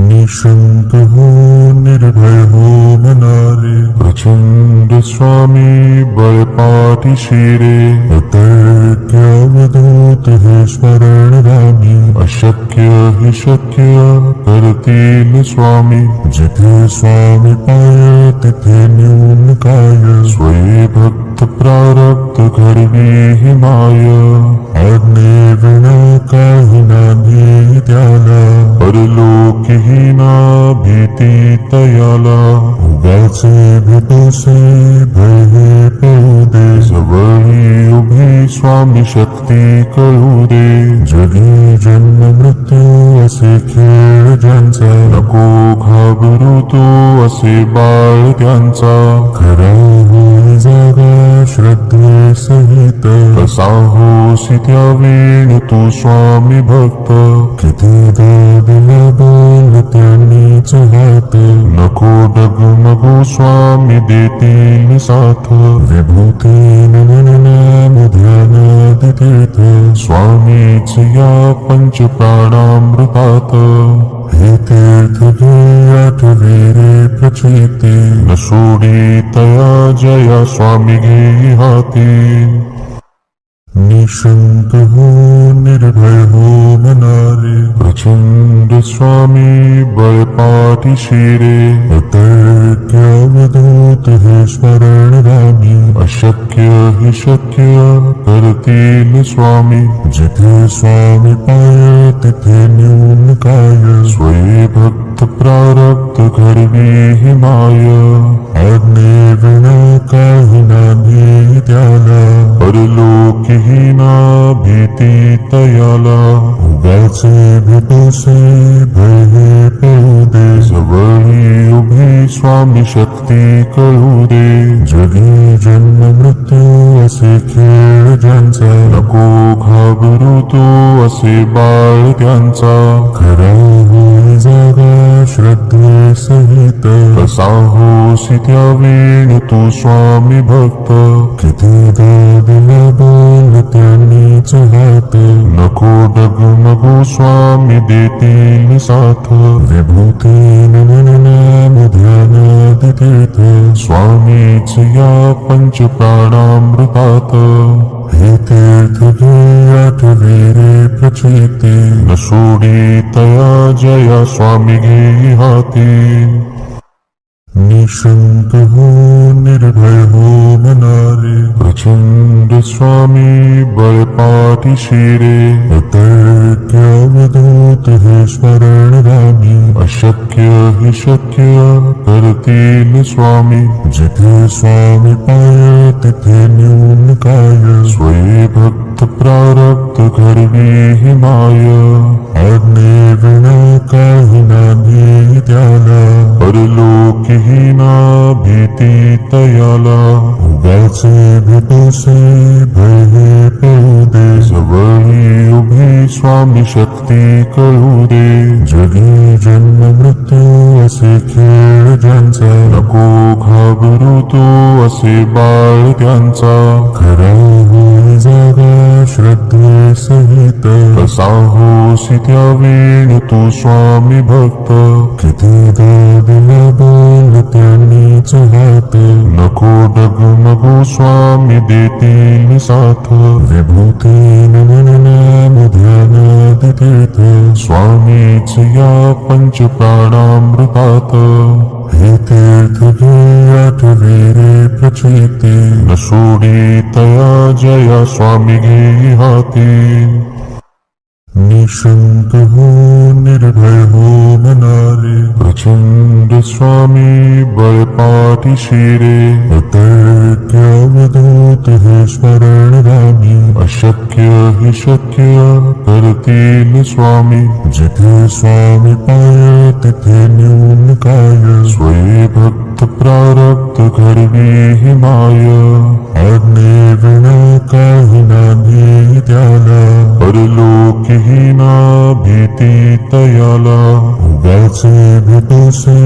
निशंक हो निर्भय हो मनारे, प्रचंड स्वामी बळपाठीशी रे, अतर्क्य अवधूत हे स्मरणगामी, अशक्य हि शक्य करतील स्वामी, जिथे स्वामी पाय तिथे न्यून काय, स्वये भक्त प्रारब्ध घडवी हि माय, आज्ञे विना काही नाही त्याला, परलोकीही ना भीती तयाला, उगाचे भेटोसे भय हे पळू दे, जवळी उभी स्वामी शक्ती कळू दे, जगी जन्म मृत्यू असे खेळ ज्यांचा, नको घाबरू तू असे बाळ त्यांचा, खरा होई जागा श्रद्धे सहित, कसा होसी त्या वेळ तू स्वामी भक्त, किती दिला बोल त्यांनीच हात, नको डगमगू स्वामी देतील साथ, विभूती नाम ध्यानात तीर्थ, स्वामीच या पंच प्राणामृतात, हे तीर्थ घे आठवे रे प्रचिती, न सोडी तया जया स्वामी घे हाती, निशंक हो निर्भय हो मनारे, प्रचंड स्वामी बळपाठीशी रे, अतर्क्य अवधूत हे स्मरणगामी, अशक्य हि शक्य करतील स्वामी, जिथे स्वामी पाय तिथे न्यून काय, स्वये भक्त प्रारब्ध घडवी हि माय, आज्ञे विना काही नाही त्याला, परलोकीही ना भीती तयाला, उगाचे भेटोसे भय हे पळू दे, जवळी उभी स्वामी शक्ती कळू दे, जगी जन्म मृत्यू असे खेळ ज्यांचा, नको घाबरू तू असे बाळ त्यांचा, खरा होई जागा श्रद्धे सहित, कसा होसी त्या वेळ तू स्वामी भक्त, किती दिला बोल त्यांनीच हात, नको डगमगू स्वामी देतील साथ, विभूती नाम ध्यानात तीर्थ, स्वामीच या पंच प्राणामृतात, हे तीर्थ घे आठवे रे प्रचिती, न सोडी तया जया स्वामी घे हाती, निशंक हो निर्भय हो मनारे, प्रचंड स्वामी बळपाठीशी रे, अतर्क्य अवधूत हे स्मरणगामी, अशक्य हि शक्य करतील स्वामी, जिथे स्वामी पाय तिथे न्यून काय, स्वये भक्त प्रारब्ध घडवी हि माय, आज्ञे विना काही नाही त्याला, परलोकीही ना भीती तयाला, उगाचे भेटोसे भय हे पळू दे, जवळी उभी स्वामी शक्ती कळू दे, जगी जन्म मृत्यू असे खेळ ज्यांचा, नको घाबरू तू असे बाळ त्यांचा, खरा होई जागा श्रद्धे सहित, कसा होसी त्या वेळ तू स्वामी भक्त, किती दिला बोल त्यांनीच हात, नको डगमगू स्वामी देतील साथ, विभूती नाम ध्यानात तीर्थ, स्वामीच या पंच प्राणामृतात, हे तीर्थ घे आठवे रे प्रचिती, न सोडी तया जया स्वामी घे हाती, निशंक हो निर्भय हो मनारे, प्रचंड स्वामी बळपाठीशी रे, अतर्क्य अवधूत हे स्मरणगामी, अशक्य हि शक्य करतील स्वामी, जिथे स्वामी पाय तिथे न्यून काय, स्वये भक्त प्रारब्ध घडवी हि माय, आज्ञे विना काही नाही त्याला, परलोकीही ना भीती तयाला, उगाचे भेटोसे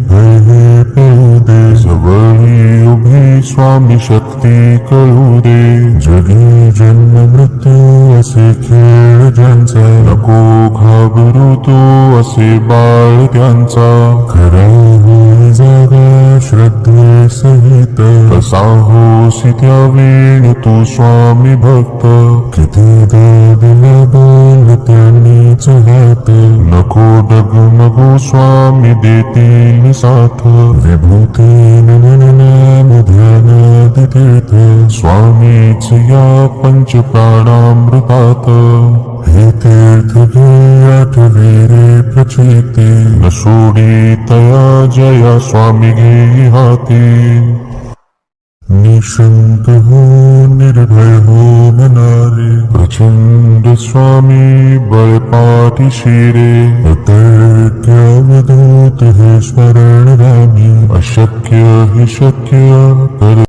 भय हे पळू दे, जवळी उभी स्वामी शक्ती कळू दे. जगी जन्म मृत्यू असे खेळ ज्यांचा, नको घाबरू तू असे बाळ त्यांचा. खरा होई जागा श्रद्धे सहित, कसा होसी त्या वेळ तू स्वामी भक्त. किती दिला बोल त्यांनीच हात, नको डगमगू स्वामी देतील साथ. विभूती नाम ध्यानात तीर्थ, स्वामीच या पंच प्राणामृतात. हे तीर्थ घे आठवे रे प्रचिती, न सोडी तया जया स्वामी घे हाती. निशंक हो निर्भय हो मनारे, प्रचंड स्वामी बळ पाठीशी रे. अतर्क्य अवधूत हे स्मरण रामी, अशक्य हे शक्य कर